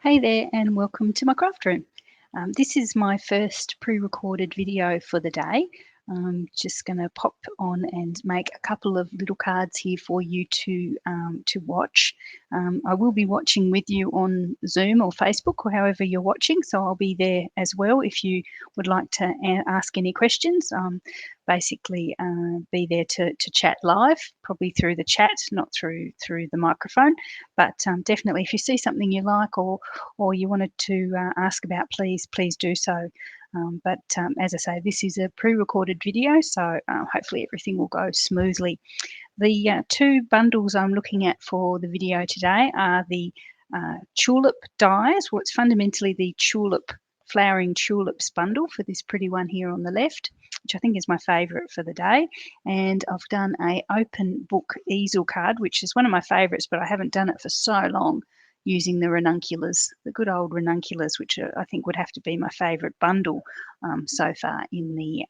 Hey there and welcome to my craft room. This is my first pre-recorded video for the day. I'm just going to pop on and make a couple of little cards here for you to watch. I will be watching with you on Zoom or Facebook or however you're watching, so I'll be there as well if you would like to ask any questions. Basically be there to chat live, probably through the chat, not through the microphone. But definitely, if you see something you like or you wanted to ask about, please do so. But as I say, this is a pre-recorded video, so hopefully everything will go smoothly. The two bundles I'm looking at for the video today are the tulip dies. Well, it's fundamentally the Flowering Tulips Bundle for this pretty one here on the left, which I think is my favourite for the day. And I've done a open book easel card, which is one of my favourites, but I haven't done it for so long, using the Ranunculus, the good old Ranunculus, which I think would have to be my favourite bundle so far in the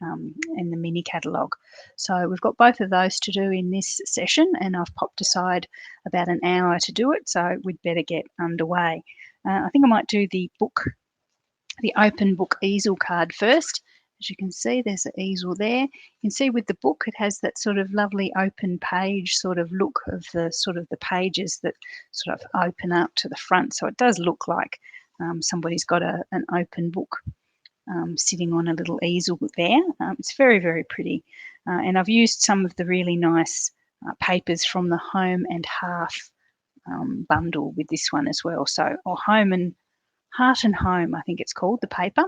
mini catalogue. So we've got both of those to do in this session, and I've popped aside about an hour to do it, so we'd better get underway. I think I might do the open book easel card first. As you can see, there's the easel there. You can see with the book, it has that sort of lovely open page sort of look of the pages that sort of open up to the front. So it does look like somebody's got an open book sitting on a little easel there. It's very, very pretty. And I've used some of the really nice papers from the Home and Hearth bundle with this one as well. So, or Heart and Home, I think it's called, the paper.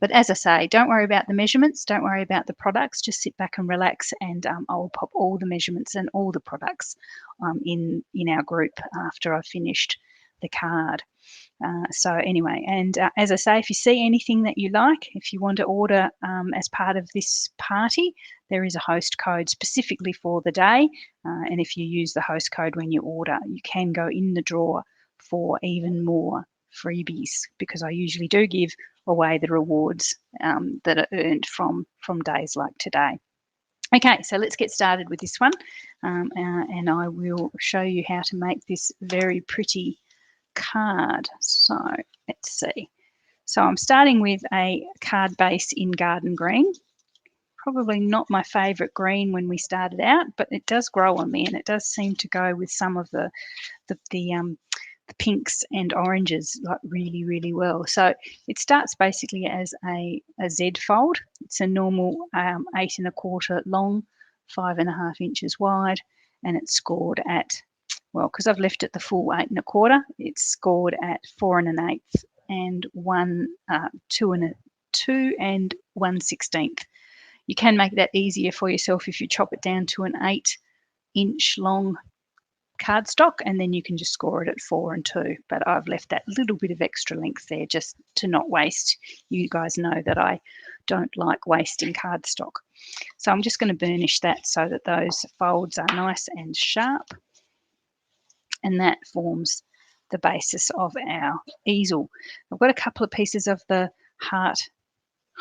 But as I say, don't worry about the measurements, don't worry about the products, just sit back and relax, and I'll pop all the measurements and all the products in our group after I've finished the card. So anyway, and as I say, if you see anything that you like, if you want to order as part of this party, there is a host code specifically for the day. And if you use the host code when you order, you can go in the draw for even more freebies, because I usually do give away the rewards that are earned from days like today. Okay, so let's get started with this one, and I will show you how to make this very pretty card. So let's see. So I'm starting with a card base in garden green. Probably not my favourite green when we started out, but it does grow on me, and it does seem to go with some of the pinks and oranges like really, really well. So it starts basically as a Z fold. It's a normal 8 1/4 long, 5 1/2 inches wide, and it's scored at, well, because I've left it the full 8 1/4, it's scored at 4 1/8 and 2 1/16. You can make that easier for yourself if you chop it down to an 8-inch long cardstock, and then you can just score it at 4 2. But I've left that little bit of extra length there just to not waste. You guys know that I don't like wasting cardstock. So I'm just going to burnish that so that those folds are nice and sharp. And that forms the basis of our easel. I've got a couple of pieces of the Heart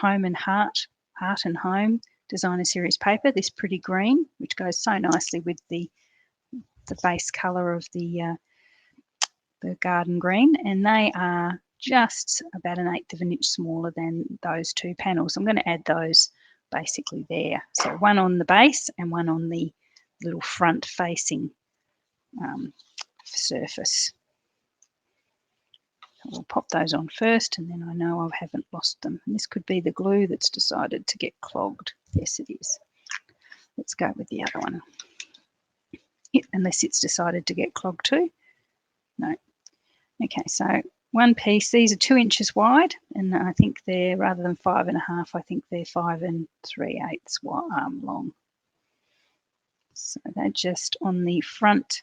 and Home Designer Series paper, this pretty green, which goes so nicely with the base colour of the garden green, and they are just about 1/8 of an inch smaller than those two panels. I'm going to add those basically there. So one on the base and one on the little front facing surface. We'll pop those on first, and then I know I haven't lost them. And this could be the glue that's decided to get clogged. Yes, it is. Let's go with the other one. Yeah, unless it's decided to get clogged too. No. Okay, so one piece. These are 2 inches wide, and I think they're, rather than 5 1/2, I think they're 5 3/8 long. So they're just on the front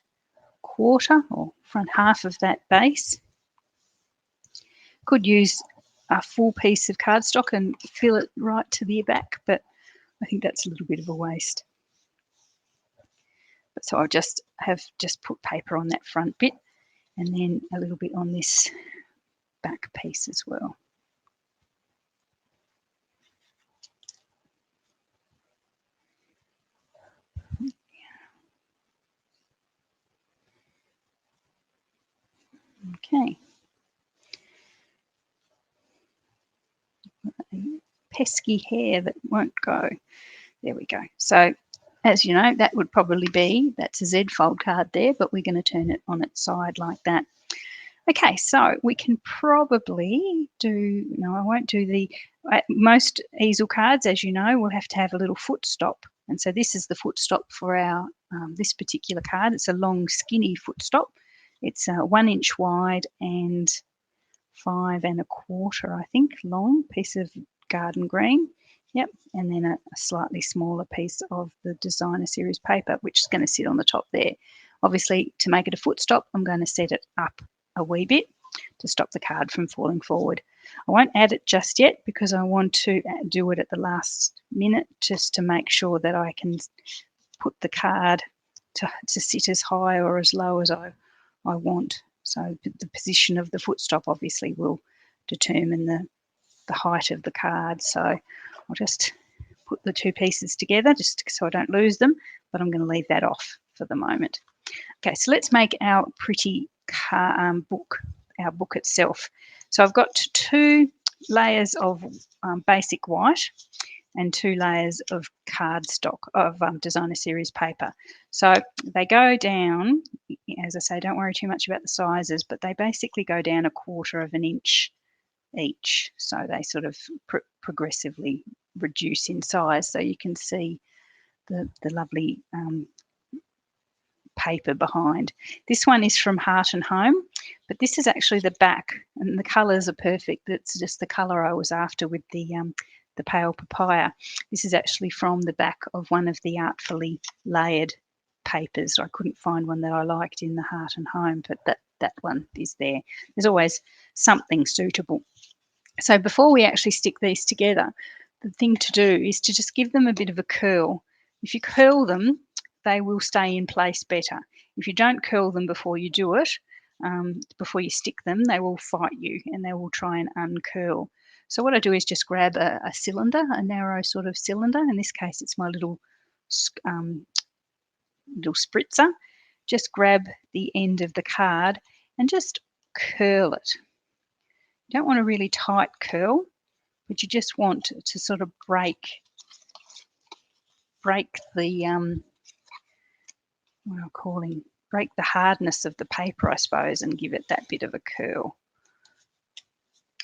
quarter or front half of that base. Could use a full piece of cardstock and fill it right to the back, but I think that's a little bit of a waste. But so I have put paper on that front bit, and then a little bit on this back piece as well. Okay, pesky hair that won't go. There we go. So as you know, that would probably be, that's a Z fold card there, but we're going to turn it on its side like that. Okay, so we can probably do, no, I won't do the, most easel cards, as you know, will have to have a little foot stop. And so this is the foot stop for our, this particular card. It's a long, skinny foot stop. It's 1 inch wide and 5 1/4, I think, long piece of garden green. Yep, and then a slightly smaller piece of the designer series paper, which is going to sit on the top there. Obviously, to make it a foot stop, I'm going to set it up a wee bit to stop the card from falling forward. I won't add it just yet because I want to do it at the last minute just to make sure that I can put the card to sit as high or as low as I want. So the position of the foot stop obviously will determine the height of the card. So I'll just put the two pieces together just so I don't lose them, but I'm going to leave that off for the moment. Okay, so let's make our pretty book, our book itself. So I've got 2 layers of basic white and 2 layers of cardstock of designer series paper. So they go down, as I say, don't worry too much about the sizes, but they basically go down 1/4 of an inch each. So they sort of progressively reduce in size. So you can see the lovely paper behind. This one is from Heart and Home, but this is actually the back, and the colours are perfect. It's just the colour I was after with the pale papaya. This is actually from the back of one of the artfully layered papers. I couldn't find one that I liked in the Heart and Home, but that one is there. There's always something suitable. So before we actually stick these together, the thing to do is to just give them a bit of a curl. If you curl them, they will stay in place better. If you don't curl them before you do it, before you stick them, they will fight you and they will try and uncurl. So what I do is just grab a cylinder, a narrow sort of cylinder. In this case, it's my little spritzer. Just grab the end of the card and just curl it. You don't want a really tight curl, but you just want to sort of break the what I'm calling, break the hardness of the paper, I suppose, and give it that bit of a curl.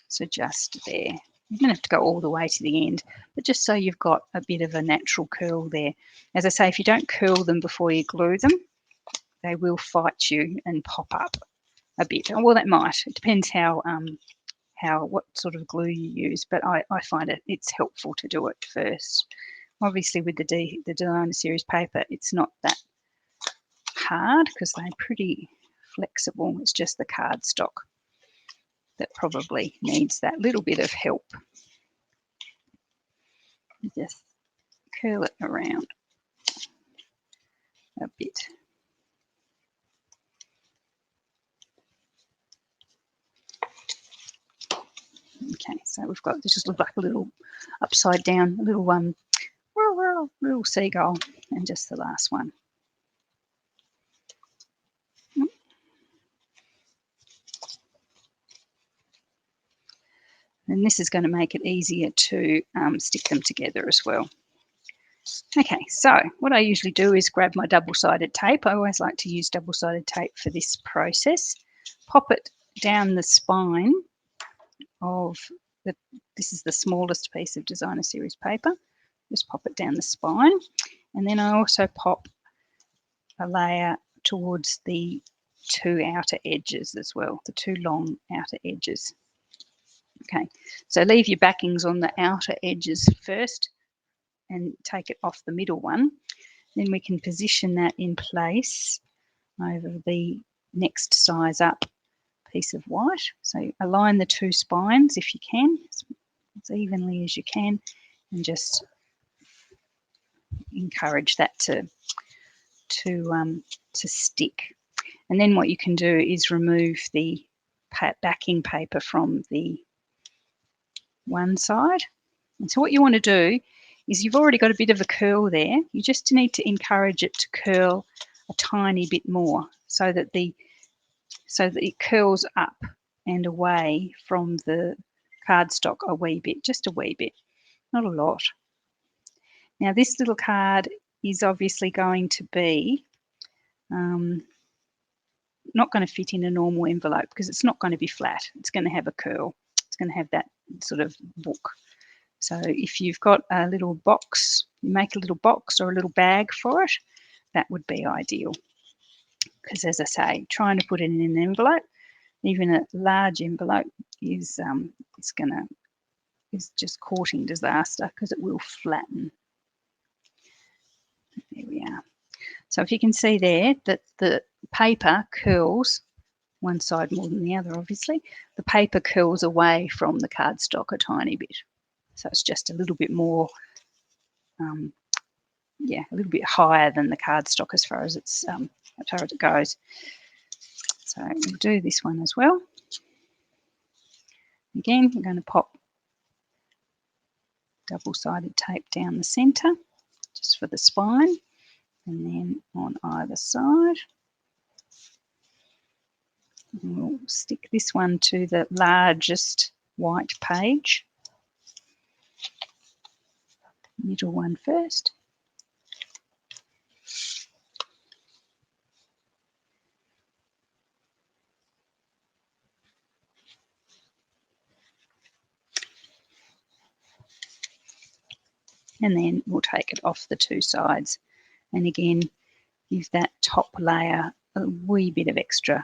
So just there. You don't have to go all the way to the end, but just so you've got a bit of a natural curl there. As I say, if you don't curl them before you glue them, they will fight you and pop up a bit. Well, that might. It depends what sort of glue you use, but I find it's helpful to do it first. Obviously, with the designer series paper, it's not that hard because they're pretty flexible. It's just the cardstock that probably needs that little bit of help. Just curl it around a bit. Okay, so we've got, this just looks like a little upside down, a little seagull, and just the last one. And this is going to make it easier to stick them together as well. Okay, so what I usually do is grab my double-sided tape. I always like to use double-sided tape for this process. Pop it down the spine of this is the smallest piece of designer series paper. Just pop it down the spine, and then I also pop a layer towards the 2 outer edges as well, the 2 long outer edges. Okay, so leave your backings on the outer edges first and take it off the middle one. Then we can position that in place over the next size up piece of white. So align the 2 spines if you can, as evenly as you can, and just encourage that to stick. And then what you can do is remove the backing paper from the one side. And so what you want to do is, you've already got a bit of a curl there. You just need to encourage it to curl a tiny bit more so that it curls up and away from the cardstock a wee bit, just a wee bit. not a lot. Now this little card is obviously going to be not going to fit in a normal envelope because it's not going to be flat. It's going to have a curl. It's going to have that sort of book. So if you've got a little box, you make a little box or a little bag for it, that would be ideal. Because as I say, trying to put it in an envelope, even a large envelope, is just courting disaster because it will flatten. There we are. So if you can see there that the paper curls, one side more than the other obviously, the paper curls away from the cardstock a tiny bit. So it's just a little bit more, yeah, a little bit higher than the cardstock as far as it goes. So we'll do this one as well. Again, we're going to pop double-sided tape down the centre just for the spine, and then on either side. And we'll stick this one to the largest white page. Middle one first. And then we'll take it off the two sides. And again, give that top layer a wee bit of extra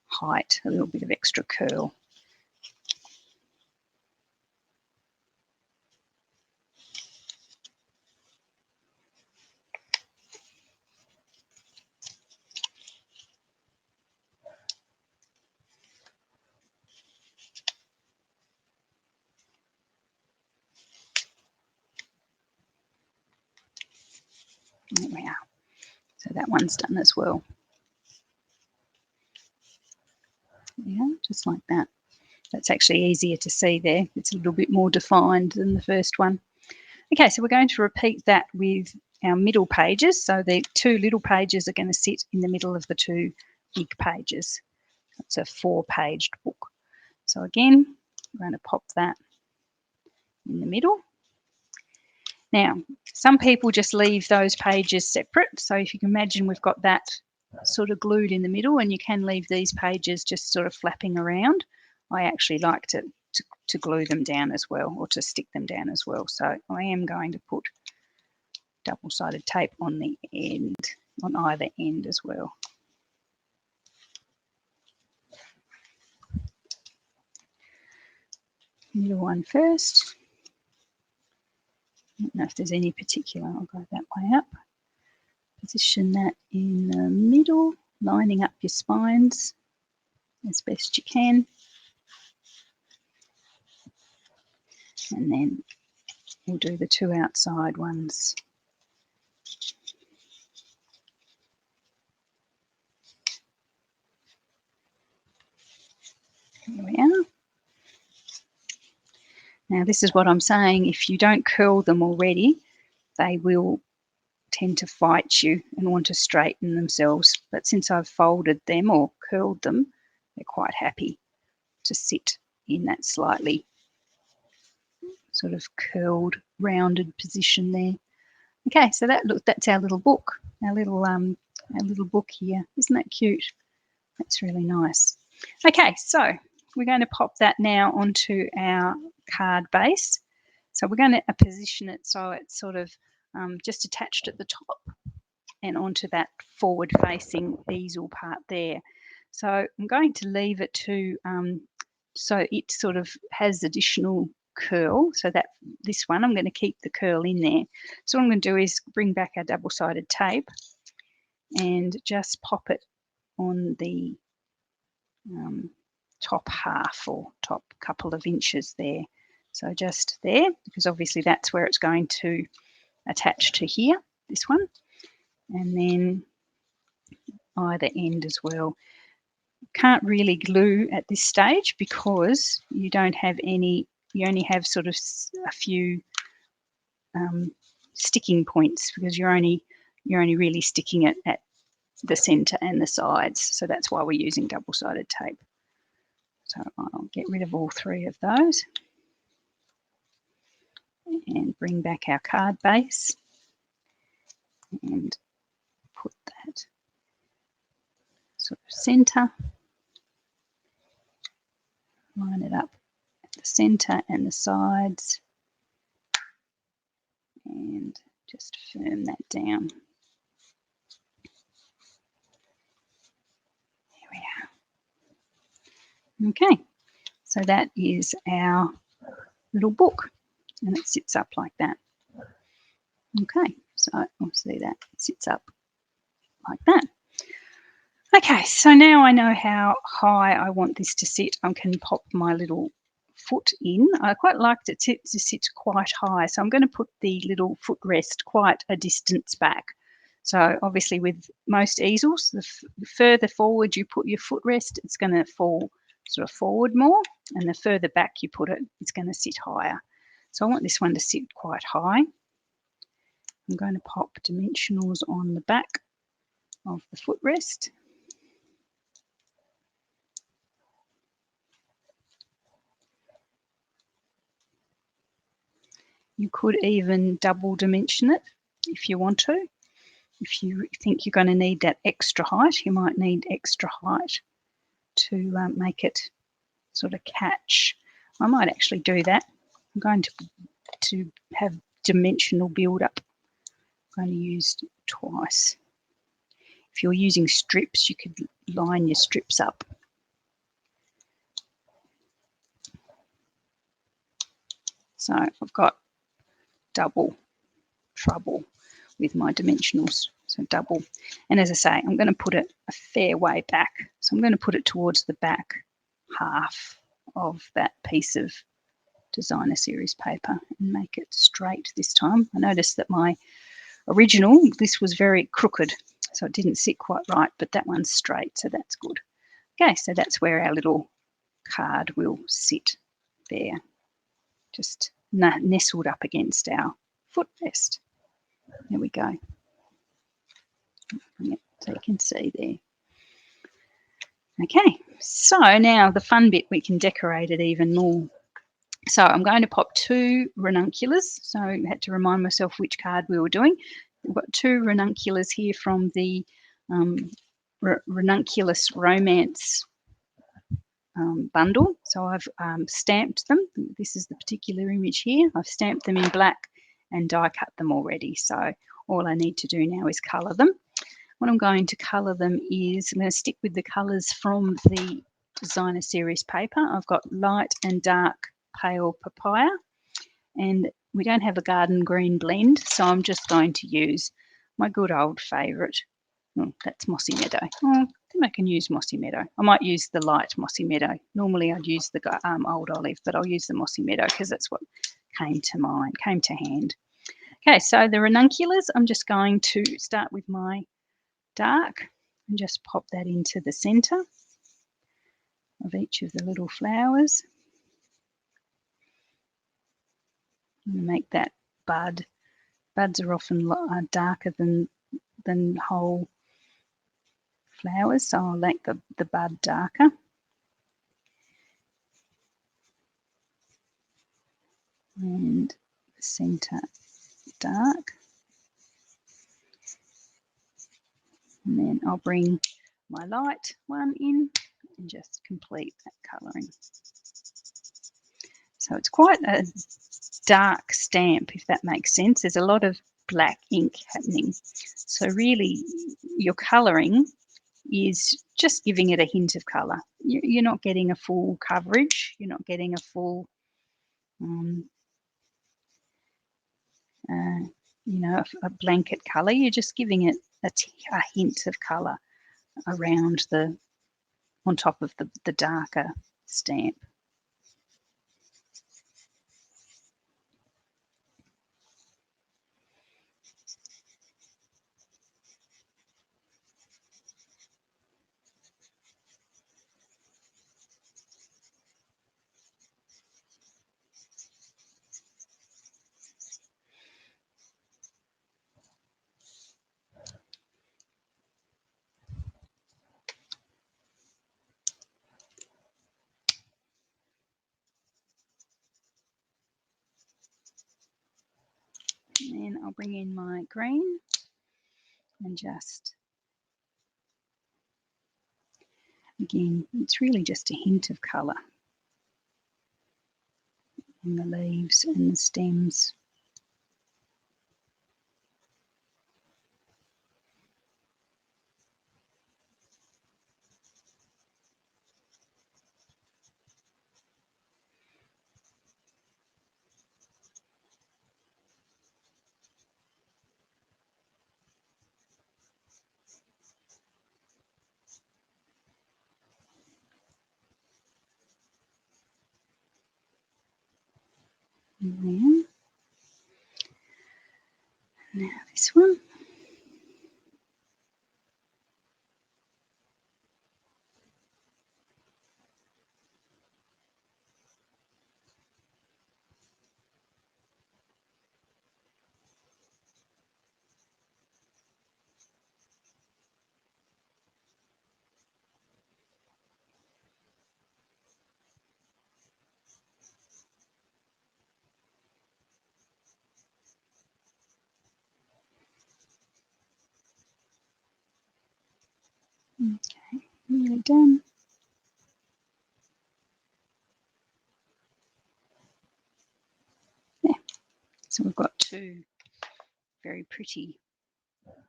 height, a little bit of extra curl. There we are. So that one's done as well. Yeah, just like that. That's actually easier to see there. It's a little bit more defined than the first one. Okay, so we're going to repeat that with our middle pages. So the two little pages are going to sit in the middle of the two big pages. It's a 4-paged book. So again, we're going to pop that in the middle. Now, some people just leave those pages separate. So if you can imagine, we've got that sort of glued in the middle, and you can leave these pages just sort of flapping around. I actually like to glue them down as well, or to stick them down as well. So I am going to put double-sided tape on the end, on either end as well. Middle one first. I don't know if there's any particular, I'll go that way up. Position that in the middle, lining up your spines as best you can. And then we'll do the two outside ones. There we are. Now this is what I'm saying, if you don't curl them already, they will tend to fight you and want to straighten themselves. But since I've folded them or curled them, they're quite happy to sit in that slightly sort of curled, rounded position there. Okay, so that's our little book, our little book here. Isn't that cute? That's really nice. Okay, so we're going to pop that now onto our card base. So we're going to position it so it's sort of just attached at the top and onto that forward-facing easel part there. So I'm going to leave it to so it sort of has additional curl, so that this one I'm going to keep the curl in there. So what I'm going to do is bring back our double-sided tape and just pop it on the top half or top couple of inches there. So just there, because obviously that's where it's going to attach to here, this one, and then either end as well. Can't really glue at this stage because you don't have any, you only have sort of a few sticking points, because you're only really sticking it at the centre and the sides. So that's why we're using double-sided tape. So I'll get rid of all three of those. and bring back our card base and put that sort of centre, line it up at the centre and the sides, and just firm that down. There we are. Okay, so that is our little book, and it sits up like that. Okay, so we'll see that it sits up like that. Okay, so now I know how high I want this to sit. I can pop my little foot in. I quite liked it to sit quite high, so I'm going to put the little footrest quite a distance back. So obviously with most easels, the further forward you put your footrest, it's going to fall sort of forward more, and the further back you put it, it's going to sit higher. So I want this one to sit quite high. I'm going to pop dimensionals on the back of the footrest. You could even double dimension it if you want to. If you think you're going to need that extra height, you might need extra height to make it sort of catch. I might actually do that. I'm going to have dimensional build-up. I'm going to use twice. If you're using strips, you could line your strips up. So I've got double trouble with my dimensionals, so double. And as I say, I'm going to put it a fair way back. So I'm going to put it towards the back half of that piece of designer series paper and make it straight this time. I noticed that my original, this was very crooked, so it didn't sit quite right, but that one's straight, so that's good. Okay, so that's where our little card will sit there, just nestled up against our footrest. There we go. Bring it so you can see there. Okay, so now the fun bit, we can decorate it even more. So I'm going to pop 2 Ranunculus. So I had to remind myself which card we were doing. We've got 2 Ranunculus here from the Ranunculus Romance bundle. So I've stamped them. This is the particular image here. I've stamped them in black and die cut them already. So all I need to do now is colour them. What I'm going to colour them is, I'm going to stick with the colours from the designer series paper. I've got light and dark pale papaya, and we don't have a garden green blend, so I'm just going to use my good old favourite. Oh, that's Mossy Meadow. Oh, I think I can use Mossy Meadow. I might use the light Mossy Meadow. Normally I'd use the old olive, but I'll use the Mossy Meadow because that's what came to hand. Okay, so the Ranunculus, I'm just going to start with my dark and just pop that into the centre of each of the little flowers. And make that bud. Buds are often darker than whole flowers, so I'll make the bud darker. And the centre dark. And then I'll bring my light one in and just complete that colouring. So it's quite a dark stamp, if that makes sense. There's a lot of black ink happening. So really your colouring is just giving it a hint of colour. You're not getting a full coverage. You're not getting a full, a blanket colour. You're just giving it a hint of colour around on top of the darker stamp. I'll bring in my green and just, again, it's really just a hint of colour in the leaves and the stems. And now this one. Okay, nearly done. Yeah, so we've got two very pretty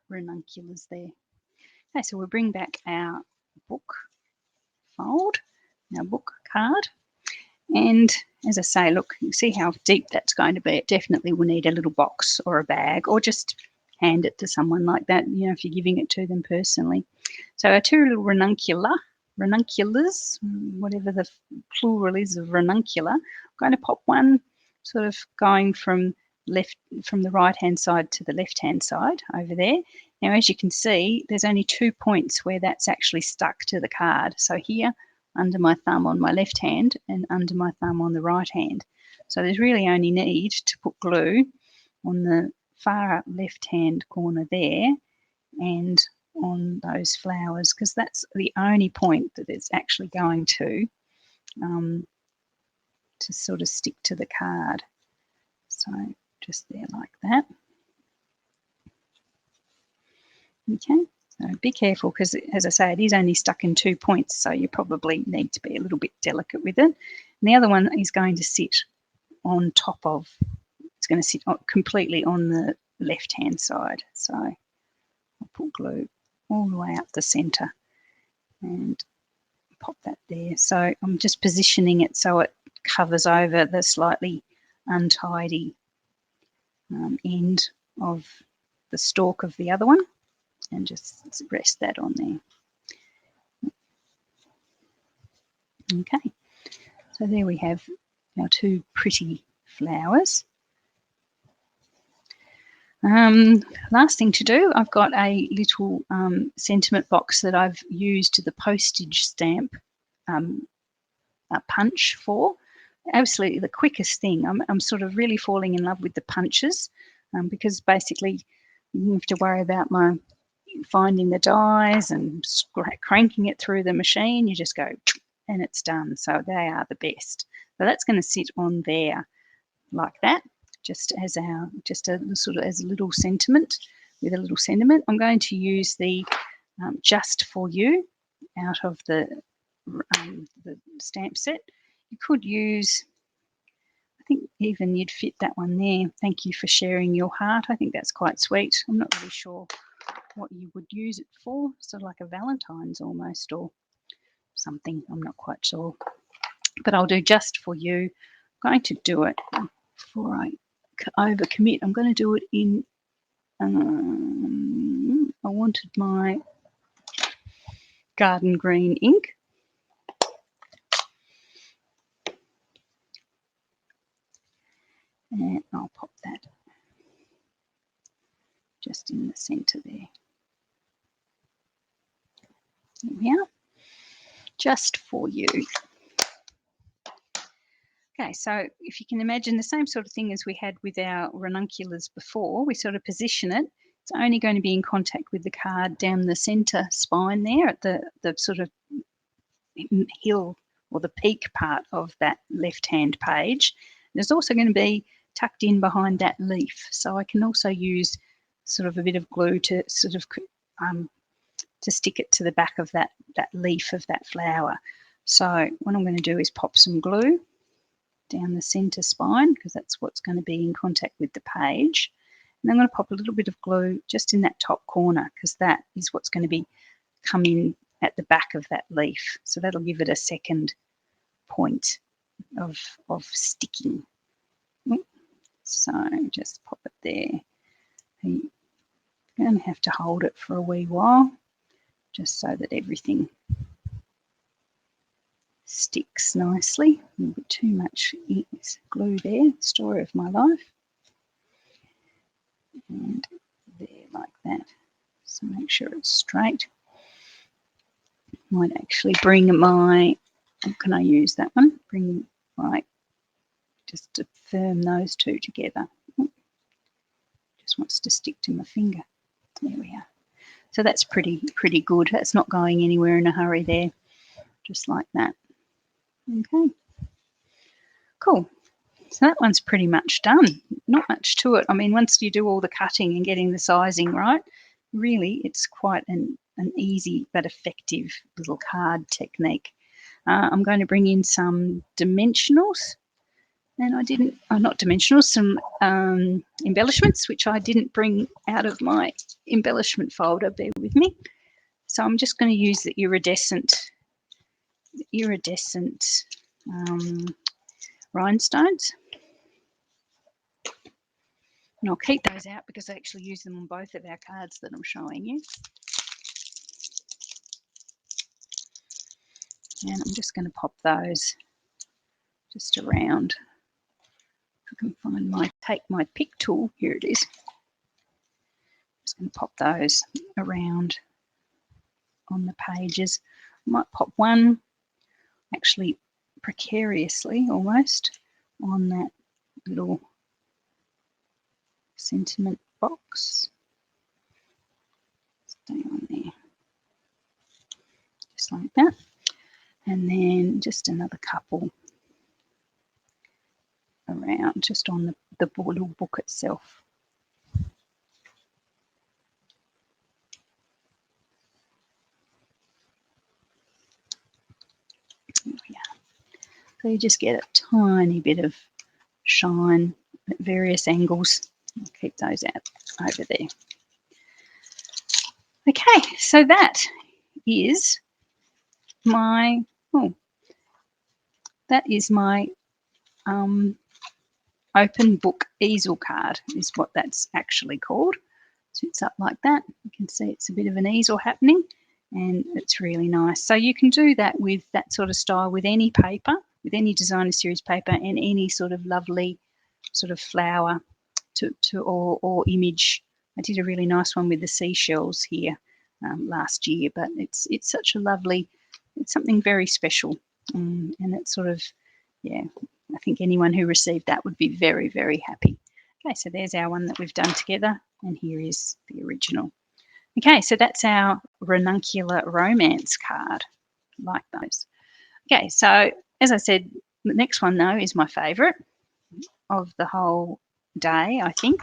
ranunculus there. Okay, so we'll bring back our book fold, our book card. And as I say, look, you see how deep that's going to be. It definitely will need a little box or a bag, or just hand it to someone like that, you know, if you're giving it to them personally. So our two little ranunculars, whatever the plural is of ranuncula, I'm going to pop one sort of going from the right-hand side to the left-hand side over there. Now, as you can see, there's only 2 points where that's actually stuck to the card. So here, under my thumb on my left hand and under my thumb on the right hand. So there's really only need to put glue on the far left hand corner there and on those flowers, because that's the only point that it's actually going to sort of stick to the card. So just there like that. Okay, so be careful, because as I say, it is only stuck in 2 points, so you probably need to be a little bit delicate with it. And the other one is going to sit on top of, it's going to sit completely on the left-hand side. So I'll put glue all the way up the centre and pop that there. So I'm just positioning it so it covers over the slightly untidy end of the stalk of the other one, and just rest that on there. Okay, so there we have our two pretty flowers. Last thing to do, I've got a little sentiment box that I've used the postage stamp punch for. Absolutely the quickest thing. I'm sort of really falling in love with the punches, because basically you don't have to worry about finding the dies and cranking it through the machine. You just go and it's done. So they are the best. So that's going to sit on there like that, just as a sort of as a little sentiment, with a little sentiment. I'm going to use the Just For You out of the stamp set. You could use, I think even you'd fit that one there. Thank you for sharing your heart. I think that's quite sweet. I'm not really sure what you would use it for, sort of like a Valentine's almost, or something. I'm not quite sure. But I'll do Just For You. I'm going to do it before I overcommit. I'm going to do it in, I wanted my garden green ink. And I'll pop that just in the centre there. There we are. Just For You. Okay, so if you can imagine the same sort of thing as we had with our ranunculus before, we sort of position it. It's only going to be in contact with the card down the centre spine there at the sort of hill or the peak part of that left-hand page. There's also going to be tucked in behind that leaf. So I can also use sort of a bit of glue to sort of to stick it to the back of that leaf of that flower. So what I'm going to do is pop some glue down the centre spine, because that's what's going to be in contact with the page. And I'm going to pop a little bit of glue just in that top corner, because that is what's going to be coming at the back of that leaf. So that'll give it a second point of sticking. So just pop it there. You're going to have to hold it for a wee while, just so that everything sticks nicely. A little bit too much glue there, story of my life. And there, like that. So make sure it's straight. Might actually bring my, can I use that one? Bring my, just to firm those two together. Just wants to stick to my finger. There we are. So that's pretty good. That's not going anywhere in a hurry there. Just like that. Okay. Cool. So that one's pretty much done. Not much to it. I mean, once you do all the cutting and getting the sizing right, really it's quite an easy but effective little card technique. I'm going to bring in some dimensionals, and I didn't, not dimensionals, some embellishments, which I didn't bring out of my embellishment folder. Bear with me. So I'm just going to use the iridescent rhinestones. And I'll keep those out because I actually use them on both of our cards that I'm showing you. And I'm just going to pop those just around. If I can find take my pick tool, here it is. Just going to pop those around on the pages. I might pop one actually precariously almost on that little sentiment box. Stay on there. Just like that. And then just another couple around, just on the little book itself. There we are. So you just get a tiny bit of shine at various angles. I'll keep those out over there. Okay, so that is my open book easel card, is what that's actually called. So it's up like that. You can see it's a bit of an easel happening, and it's really nice. So you can do that with that sort of style with any paper, with any designer series paper, and any sort of lovely sort of flower or image. I did a really nice one with the seashells here last year, but it's such a lovely, it's something very special, and it's sort of, yeah, I think anyone who received that would be very, very happy. Okay, so there's our one that we've done together, and here is the original. Okay, so that's our Ranunculus romance card, like those. Okay, so as I said, the next one though is my favourite of the whole day, I think,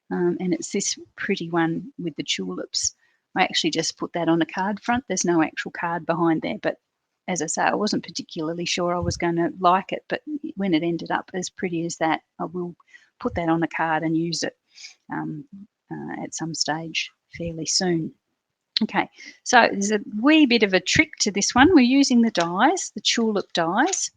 and it's this pretty one with the tulips. I actually just put that on a card front. There's no actual card behind there, but as I say, I wasn't particularly sure I was going to like it, but when it ended up as pretty as that, I will put that on a card and use it at some stage fairly soon. Okay, so there's a wee bit of a trick to this one. We're using the dies, the tulip dies.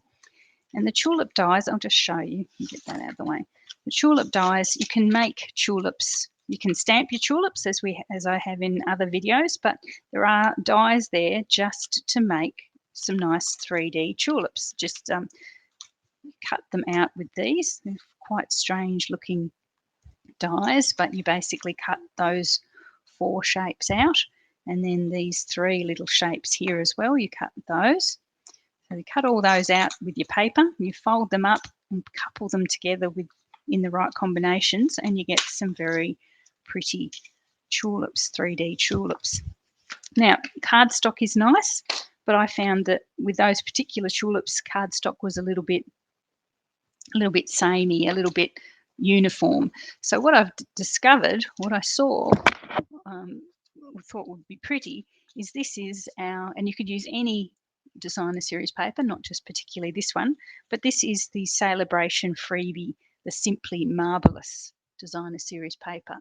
And the tulip dies, I'll just show you, get that out of the way. The tulip dies, you can make tulips, you can stamp your tulips as I have in other videos, but there are dies there just to make some nice 3D tulips. Just cut them out with these. They're quite strange looking dies, but you basically cut those 4 shapes out, and then these 3 little shapes here as well, you cut those. So you cut all those out with your paper, you fold them up and couple them together in the right combinations, and you get some very pretty tulips, 3D tulips. Now, cardstock is nice, but I found that with those particular tulips, cardstock was a little bit samey, a little bit uniform. So what I've discovered, what I saw, thought would be pretty, is this is our, and you could use any designer series paper, not just particularly this one, but this is the Celebration Freebie, the Simply Marvelous designer series paper.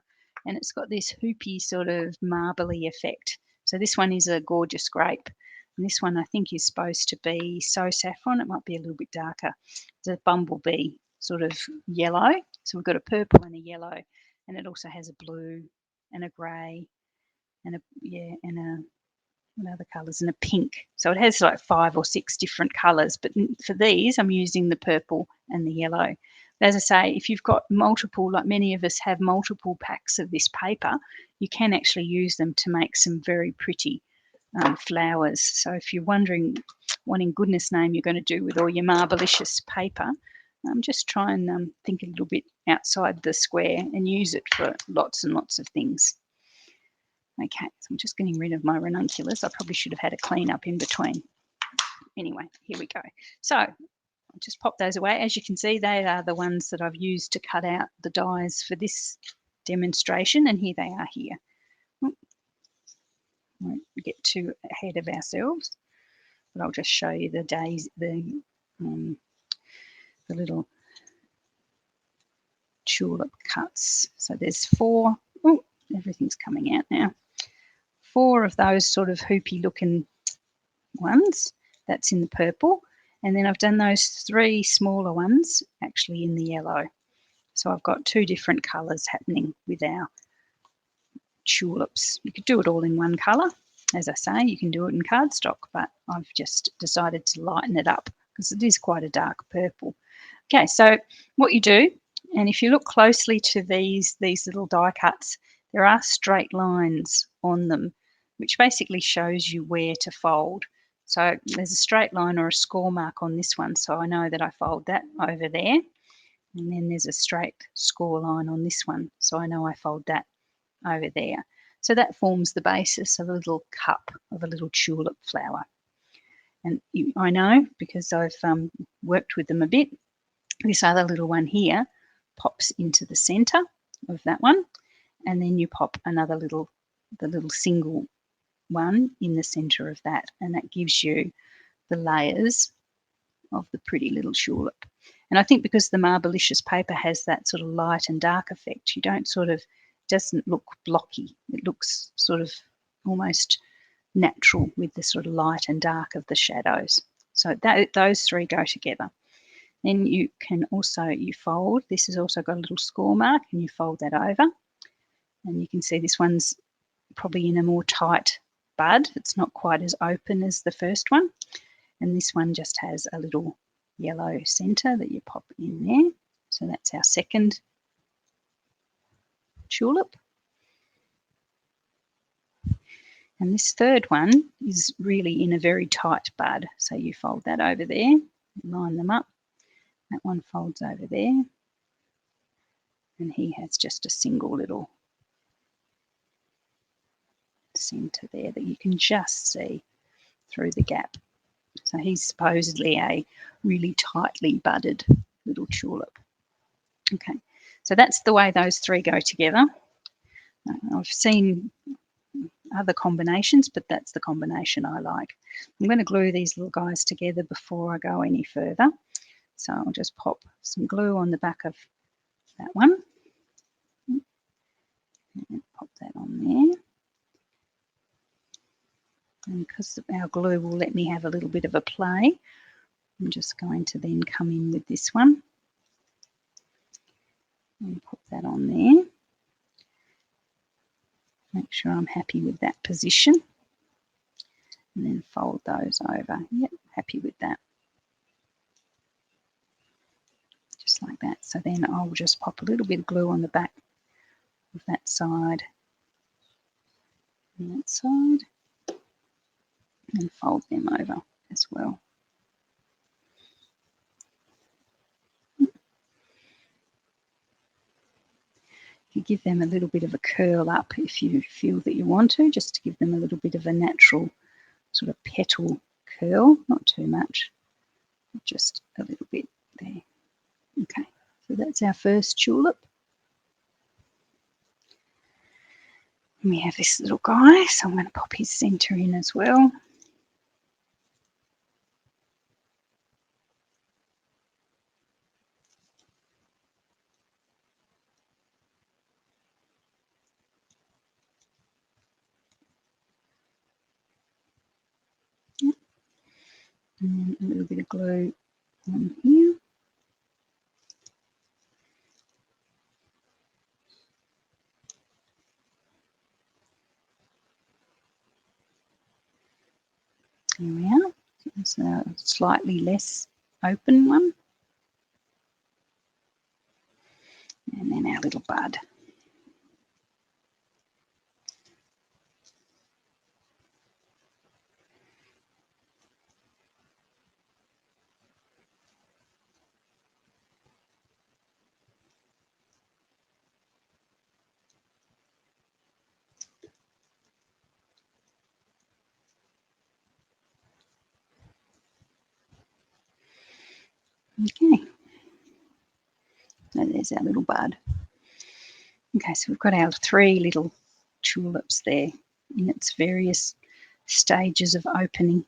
And it's got this hoopy sort of marbly effect. So this one is a gorgeous grape. And this one I think is supposed to be So Saffron. It might be a little bit darker. It's a bumblebee sort of yellow. So we've got a purple and a yellow. And it also has a blue and a grey and other colours and a pink. So it has like 5 or 6 different colours. But for these, I'm using the purple and the yellow. As I say, if you've got multiple, like many of us have multiple packs of this paper, you can actually use them to make some very pretty flowers. So if you're wondering what in goodness name you're going to do with all your Marvelicious paper, just try and think a little bit outside the square and use it for lots and lots of things. Okay, so I'm just getting rid of my ranunculus. I probably should have had a clean up in between. Anyway, here we go. So I'll just pop those away. As you can see, they are the ones that I've used to cut out the dies for this demonstration, and here they are here. Won't get too ahead of ourselves, but I'll just show you the little tulip cuts. So there's 4. Oh, everything's coming out now. 4 of those sort of hoopy looking ones. That's in the purple. And then I've done those 3 smaller ones actually in the yellow. So I've got 2 different colours happening with our tulips. You could do it all in one colour. As I say, you can do it in cardstock, but I've just decided to lighten it up because it is quite a dark purple. Okay, so what you do, and if you look closely to these little die cuts, there are straight lines on them, which basically shows you where to fold. So there's a straight line or a score mark on this one, so I know that I fold that over there. And then there's a straight score line on this one, so I know I fold that over there. So that forms the basis of a little cup of a little tulip flower. And I know, because I've worked with them a bit, this other little one here pops into the centre of that one, and then you pop another the little single one in the centre of that, and that gives you the layers of the pretty little tulip. And I think because the Marvelicious paper has that sort of light and dark effect, you don't sort of, doesn't look blocky. It looks sort of almost natural with the sort of light and dark of the shadows. So those 3 go together. Then you can also, you fold, this has also got a little score mark, and you fold that over. And you can see this one's probably in a more tight bud. It's not quite as open as the first one. And this one just has a little yellow centre that you pop in there. So that's our second tulip. And this third one is really in a very tight bud. So you fold that over there, line them up. That one folds over there. And he has just a single little centre there that you can just see through the gap. So he's supposedly a really tightly budded little tulip. Okay, so that's the way those 3 go together. I've seen other combinations, but that's the combination I like. I'm going to glue these little guys together before I go any further. So I'll just pop some glue on the back of that one. And pop that on there. And because our glue will let me have a little bit of a play, I'm just going to then come in with this one and put that on there. Make sure I'm happy with that position, and then fold those over. Yep, happy with that. Just like that. So then I'll just pop a little bit of glue on the back of that side and that side, and fold them over as well. You give them a little bit of a curl up if you feel that you want to, just to give them a little bit of a natural sort of petal curl, not too much, just a little bit there. Okay, so that's our first tulip. And we have this little guy, so I'm going to pop his centre in as well. And a little bit of glue on here. There we are. It's a slightly less open one. And then our little bud. Okay, so there's our little bud. Okay, so we've got our 3 little tulips there in its various stages of opening.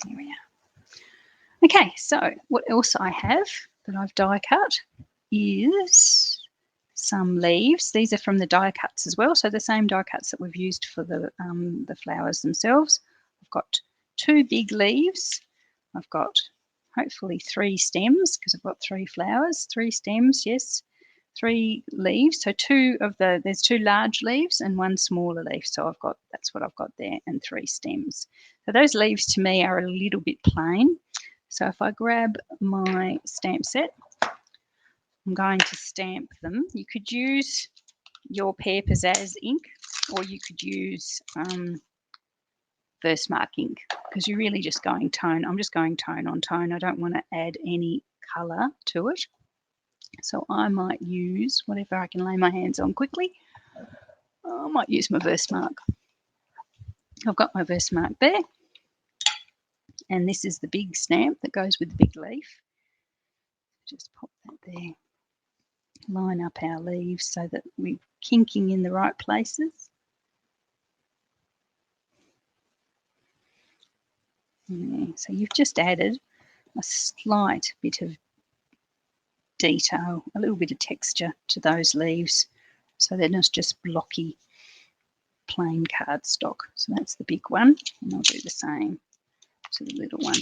There we are. Okay, so what else I have that I've die cut is some leaves. These are from the die cuts as well, so the same die cuts that we've used for the flowers themselves. I've got 2 big leaves. I've got hopefully 3 stems because I've got 3 flowers, 3 stems, yes, 3 leaves. So there's 2 large leaves and 1 smaller leaf. So that's what I've got there, and 3 stems. So those leaves to me are a little bit plain. So if I grab my stamp set, I'm going to stamp them. You could use your Pear Pizzazz ink, or you could use Versamark ink, because you're really just going tone. I'm just going tone on tone. I don't want to add any colour to it. So I might use whatever I can lay my hands on quickly. I might use my Versamark. I've got my Versamark there. And this is the big stamp that goes with the big leaf. Just pop that there. Line up our leaves so that we're kinking in the right places. Yeah, so you've just added a slight bit of detail, a little bit of texture to those leaves, so they're not just blocky plain cardstock. So that's the big one, and I'll do the same to the little one.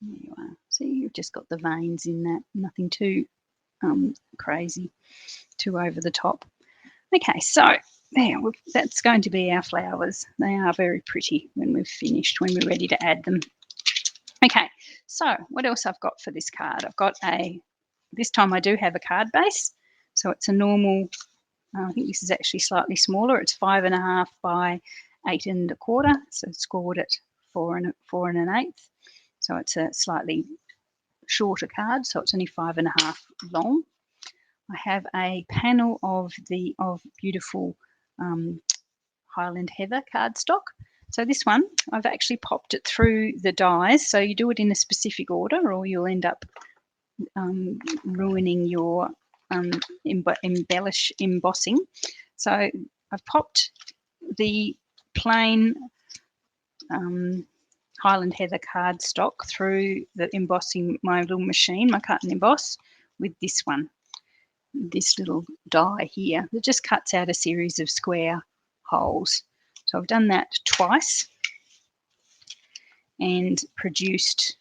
There you are. See, you've just got the veins in that, nothing too crazy, too over the top. Okay, so there, that's going to be our flowers. They are very pretty when we've finished, when we're ready to add them. Okay, so what else I've got for this card? I've got this time I do have a card base. So it's a normal, I think this is actually slightly smaller. It's 5.5 by 8 1/4. So it's scored at 4 1/8. So it's a slightly shorter card. So it's only 5.5 long. I have a panel of beautiful Highland Heather cardstock. So this one, I've actually popped it through the dies. So you do it in a specific order, or you'll end up ruining your embossing. So I've popped the plain Highland Heather cardstock through the embossing, my little machine, my cut and emboss, with this one, this little die here that just cuts out a series of square holes. So I've done that twice and produced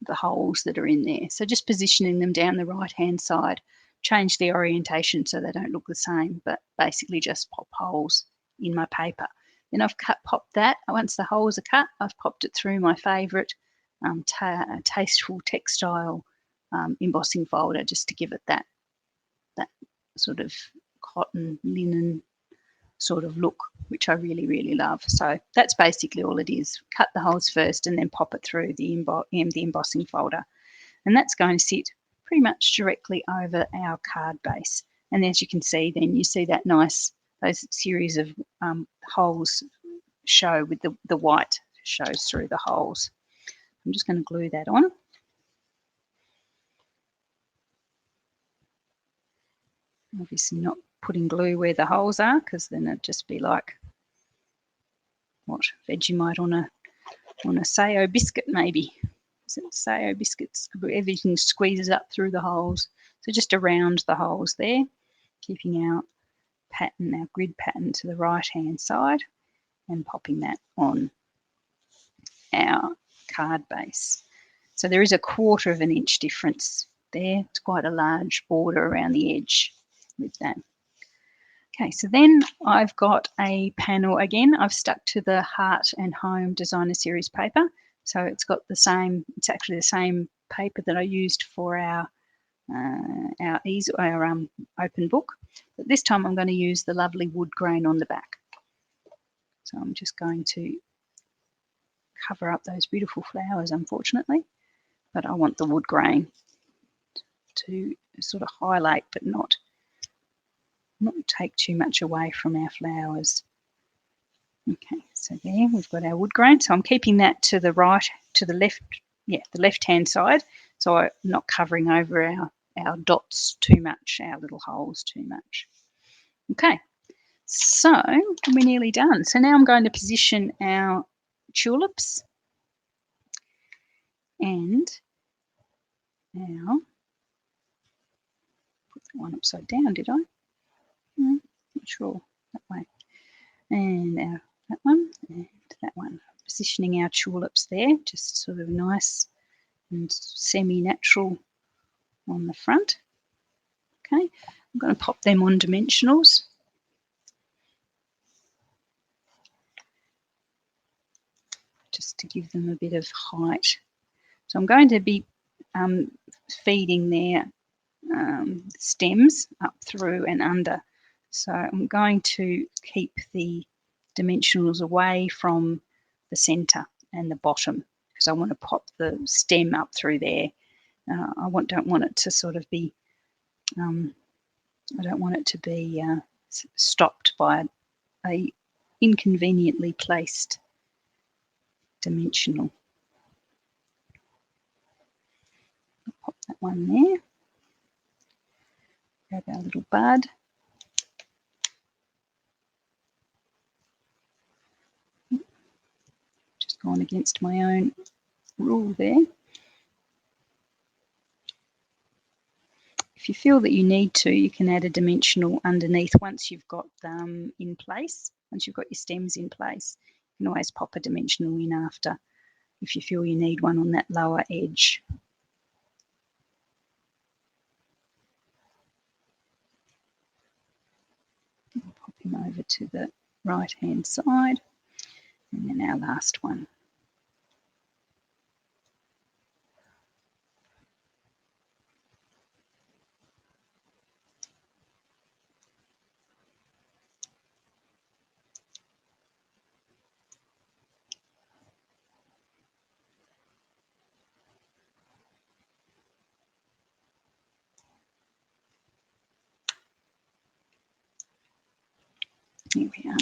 the holes that are in there. So just positioning them down the right hand side, change the orientation so they don't look the same, but basically just pop holes in my paper. Then I've popped that. Once the holes are cut, I've popped it through my favourite Tasteful Textile embossing folder, just to give it that sort of cotton linen sort of look, which I really, really love. So that's basically all it is. Cut the holes first and then pop it through the embossing folder. And that's going to sit pretty much directly over our card base. And as you can see, then you see that nice, those series of holes show with the white shows through the holes. I'm just going to glue that on. Obviously not putting glue where the holes are, because then it'd just be like, what, Vegemite on a Sayo biscuit maybe. Is it Sayo biscuits? Everything squeezes up through the holes. So just around the holes there, keeping our pattern, our grid pattern to the right hand side, and popping that on our card base. So there is a 1/4 of an inch difference there. It's quite a large border around the edge with that. Okay, so then I've got a panel again. I've stuck to the Heart and Home Designer Series paper. So it's got the same, it's actually the same paper that I used for our easel, our open book. But this time I'm going to use the lovely wood grain on the back. So I'm just going to cover up those beautiful flowers, unfortunately, but I want the wood grain to sort of highlight but not take too much away from our flowers. Okay, so there we've got our wood grain. So I'm keeping that to the right, to the left, the left-hand side. So I'm not covering over our dots too much, our little holes too much. Okay, so we're nearly done. So now I'm going to position our tulips and our, put that one upside down, did I? Not sure, that way. And that one and that one. Positioning our tulips there, just sort of nice and semi-natural on the front. Okay, I'm going to pop them on dimensionals. Just to give them a bit of height. So I'm going to be feeding their stems up through and under. So I'm going to keep the dimensionals away from the centre and the bottom, because I want to pop the stem up through there. I don't want it to sort of be, I don't want it to be stopped by a inconveniently placed dimensional. I'll pop that one there. Grab our little bud. Just gone against my own rule there. If you feel that you need to, you can add a dimensional underneath once you've got them in place. Once you've got your stems in place, you can always pop a dimensional in after if you feel you need one on that lower edge. I'll pop him over to the right hand side, and then our last one. Here we are.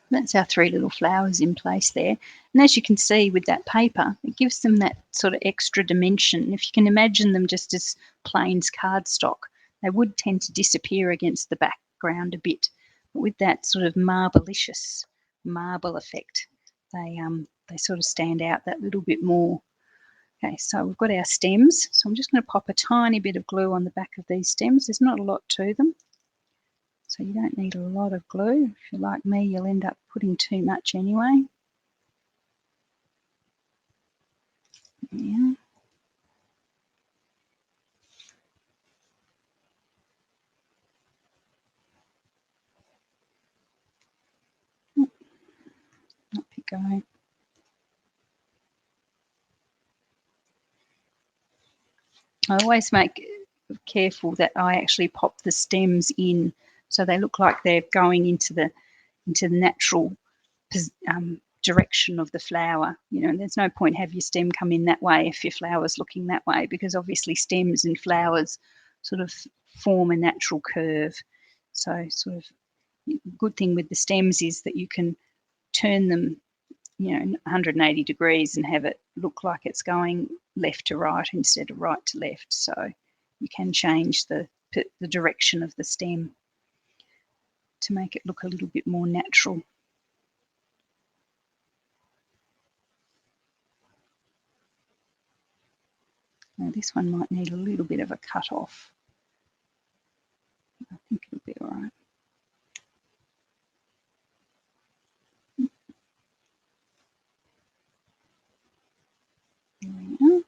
That's our 3 little flowers in place there. And as you can see with that paper, it gives them that sort of extra dimension. If you can imagine them just as plain cardstock, they would tend to disappear against the background a bit. But with that sort of marblicious marble effect, they sort of stand out that little bit more. Okay, so we've got our stems. So I'm just going to pop a tiny bit of glue on the back of these stems. There's not a lot to them, so you don't need a lot of glue. If you're like me, you'll end up putting too much anyway. Yeah. Up you go. I always make careful that I actually pop the stems in so they look like they're going into the into the natural direction of the flower. You know, and there's no point have your stem come in that way if your flower's looking that way, because obviously stems and flowers sort of form a natural curve. So sort of good thing with the stems is that you can turn them, you know, 180 degrees and have it look like it's going left to right instead of right to left. So you can change the direction of the stem to make it look a little bit more natural. Now this one might need a little bit of a cut off. I think it'll be all right. There we are.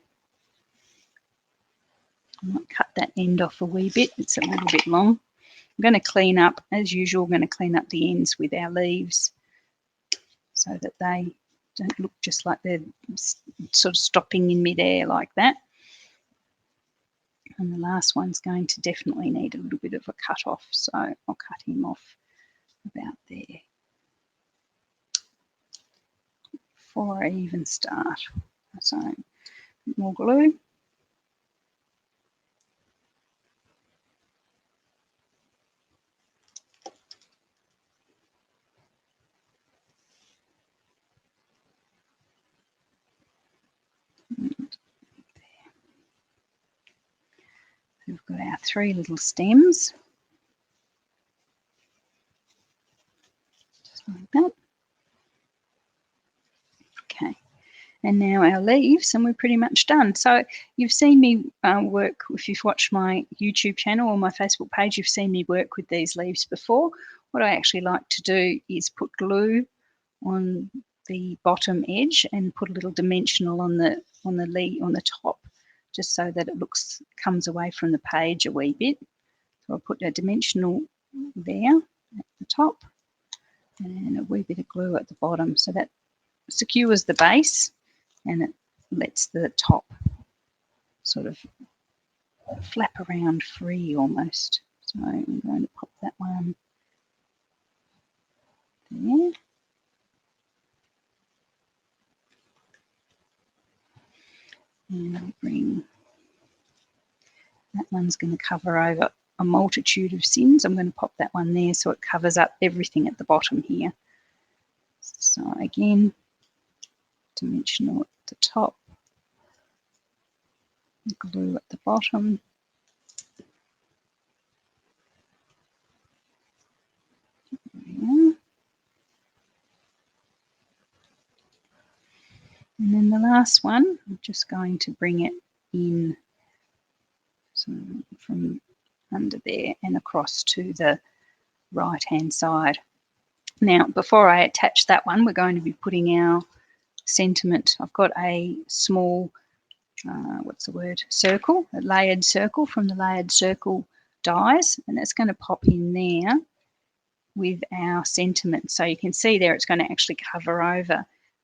I might cut that end off a wee bit. It's a little bit long. I'm going to clean up, as usual, I'm going to clean up the ends with our leaves so that they don't look just like they're sort of stopping in midair like that. And the last one's going to definitely need a little bit of a cut off, so I'll cut him off about there before I even start. So more glue. We've got our 3 little stems, just like that. Okay, and now our leaves, and we're pretty much done. So you've seen me work, if you've watched my YouTube channel or my Facebook page, you've seen me work with these leaves before. What I actually like to do is put glue on the bottom edge and put a little dimensional on the top, just so that it comes away from the page a wee bit. So I'll put a dimensional there at the top and a wee bit of glue at the bottom, so that secures the base and it lets the top sort of flap around free almost. So I'm going to pop that one there. And I'll bring, that one's going to cover over a multitude of sins. I'm going to pop that one there so it covers up everything at the bottom here. So again, dimensional at the top, glue at the bottom. There we are. And then the last one, I'm just going to bring it in from under there and across to the right hand side. Now before I attach that one, we're going to be putting our sentiment. I've got a small circle, a layered circle from the layered circle dies, and that's going to pop in there with our sentiment. So you can see there it's going to actually cover over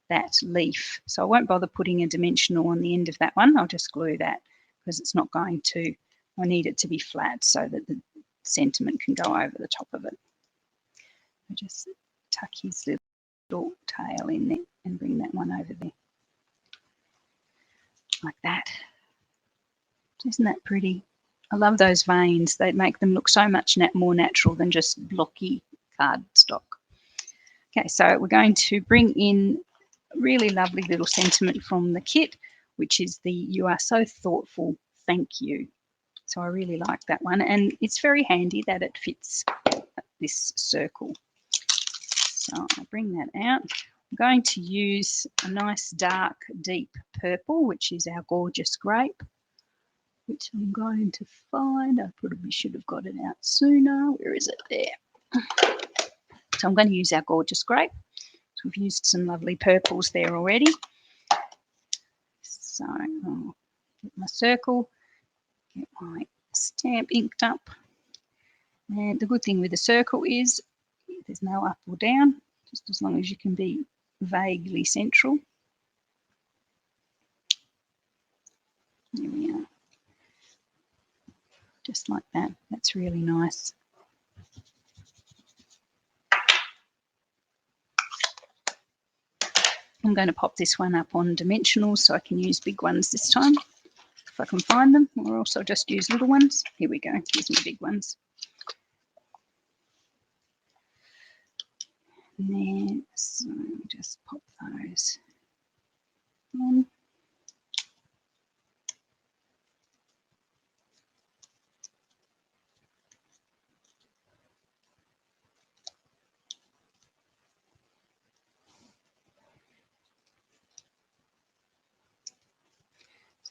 that leaf. So I won't bother putting a dimensional on the end of that one. I'll just glue that because it's not going to, I need it to be flat so that the sentiment can go over the top of it. I'll just tuck his little tail in there and bring that one over there. Like that. Isn't that pretty? I love those veins. They make them look so much more natural than just blocky cardstock. Okay, so we're going to bring in a really lovely little sentiment from the kit, which is the "You are so thoughtful, thank you." So I really like that one, and it's very handy that it fits this circle. So I'll bring that out. I'm going to use a nice dark deep purple, which is our gorgeous grape, which I'm going to find. I probably should have got it out sooner. Where is it? There. So I'm going to use our gorgeous grape. So we've used some lovely purples there already. So I'll get my circle, get my stamp inked up. And the good thing with the circle is there's no up or down, just as long as you can be vaguely central. There we are. Just like that. That's really nice. I'm going to pop this one up on dimensionals so I can use big ones this time, if I can find them, or else I'll just use little ones. Here we go, here's my big ones. And then, so just pop those on.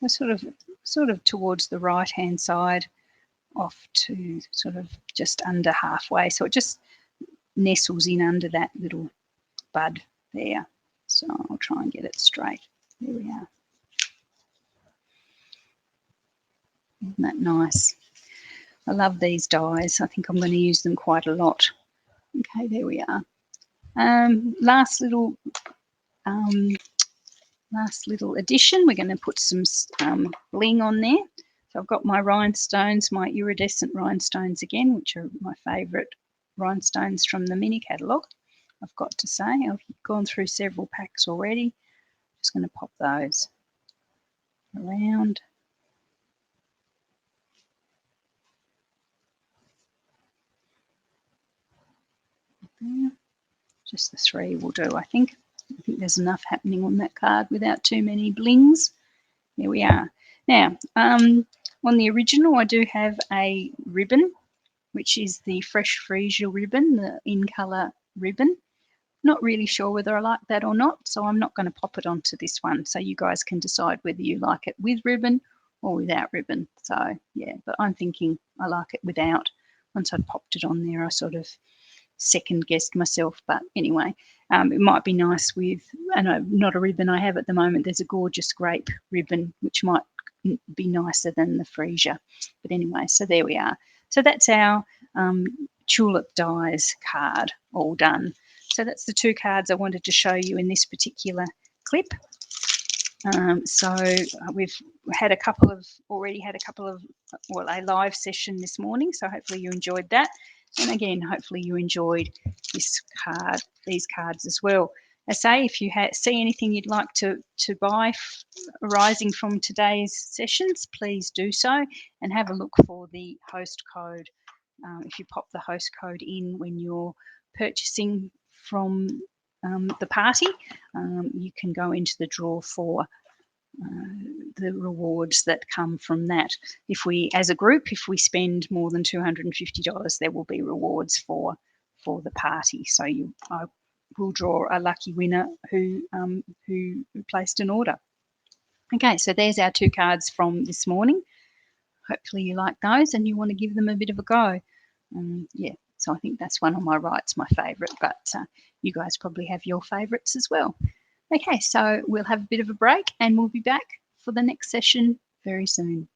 So sort of towards the right hand side, off to sort of just under halfway, so it just nestles in under that little bud there. So I'll try and get it straight. There we are. Isn't that nice? I love these dies. I think I'm going to use them quite a lot. Okay, there we are. Last little addition. We're going to put some bling on there. So I've got my rhinestones, my iridescent rhinestones again, which are my favourite rhinestones from the mini catalogue. I've got to say, I've gone through several packs already. Just going to pop those around. There. Just the 3 will do, I think. I think there's enough happening on that card without too many blings. There we are. Now, on the original, I do have a ribbon, which is the Fresh Freesia ribbon, the in-colour ribbon. Not really sure whether I like that or not, so I'm not going to pop it onto this one. So you guys can decide whether you like it with ribbon or without ribbon. So, yeah, but I'm thinking I like it without. Once I've popped it on there, I sort of second guessed myself, but anyway, it might be nice with, I know not a ribbon I have at the moment, there's a gorgeous grape ribbon which might be nicer than the freesia, but anyway, so there we are. So that's our tulip dies card all done. So that's the 2 cards I wanted to show you in this particular clip. So we've had already had a couple of, well, a live session this morning, so hopefully you enjoyed that. And again, hopefully you enjoyed these cards as well. I say, if you see anything you'd like to buy arising from today's sessions, please do so, and have a look for the host code. If you pop the host code in when you're purchasing from the party, you can go into the draw for the rewards that come from that. If we, as a group, if we spend more than $250, there will be rewards for the party. So I will draw a lucky winner who placed an order. Okay, so there's our 2 cards from this morning. Hopefully you like those and you want to give them a bit of a go. Yeah, so I think that's one on my right's my favourite, but you guys probably have your favourites as well. Okay, so we'll have a bit of a break and we'll be back for the next session very soon.